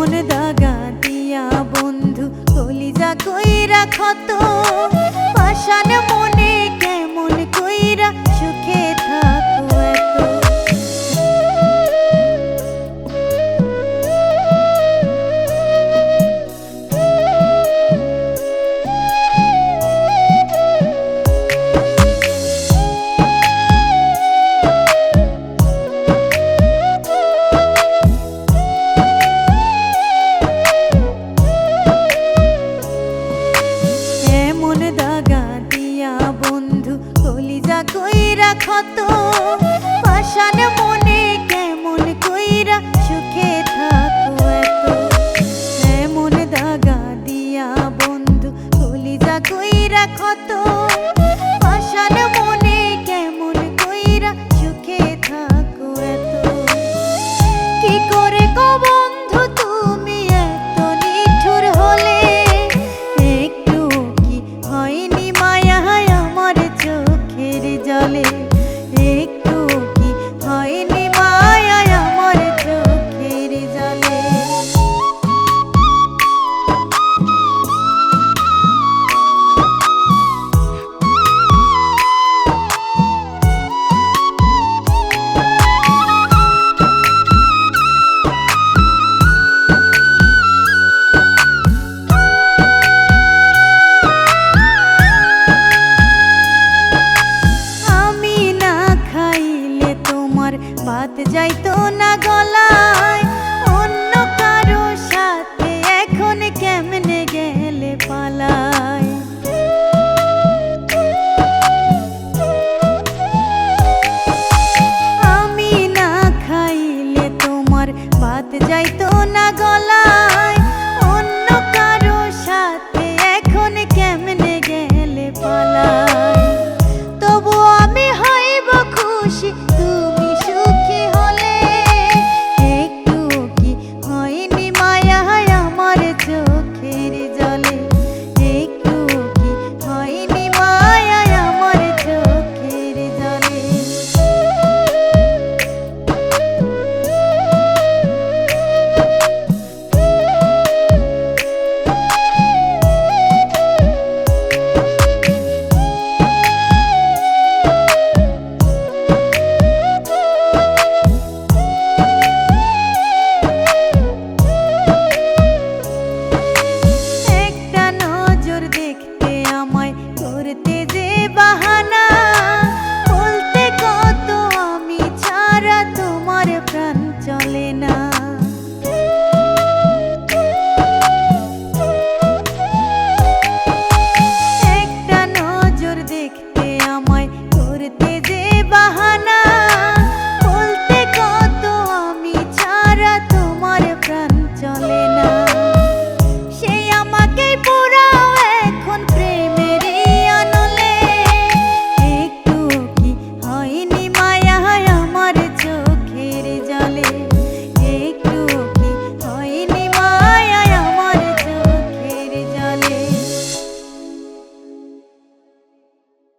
এমন দাগা দিয়া বন্ধু কলিজা কইরা ক্ষত, পাষাণ মনে কেমন কইরা সুখে থাকো এত। কইরা ক্ষত, পাষাণ মনে কেমন কইরা সুখে থাকো এত। এমন দাগা দিয়া বন্ধু কলিজা কইরা ক্ষত, পাষাণ মনে কেমন কইরা সুখে থাকো এত। কি করে গো বন্ধু তুমি এত নিঠুর হলে, একটু কি হয়নি মায়া আমার চোখের জলে, একটু কি হয়নি মায়া আমার চোখের জলে। ভাত যাইতো না গলায়, অন্য কারো সাথে এখন কেমনে গেলে পালায়। আমি না খাইলে তোমার ভাত যাইতো না গলায়, অন্য কারো সাথে এখন কেমনে গেলে পালায়। তবু আমি হইব খুশি তুমি সুখী হলে, একটু কি হয়নি মায়া আমার চোখের জলে, একটু কি হয়নি মায়া আমার চোখের জলে। করতে যে বাহানা, বলতে কত আমি ছাড়া তোমার প্রাণ চলে না। একটা নজর দেখতে আমায় করতে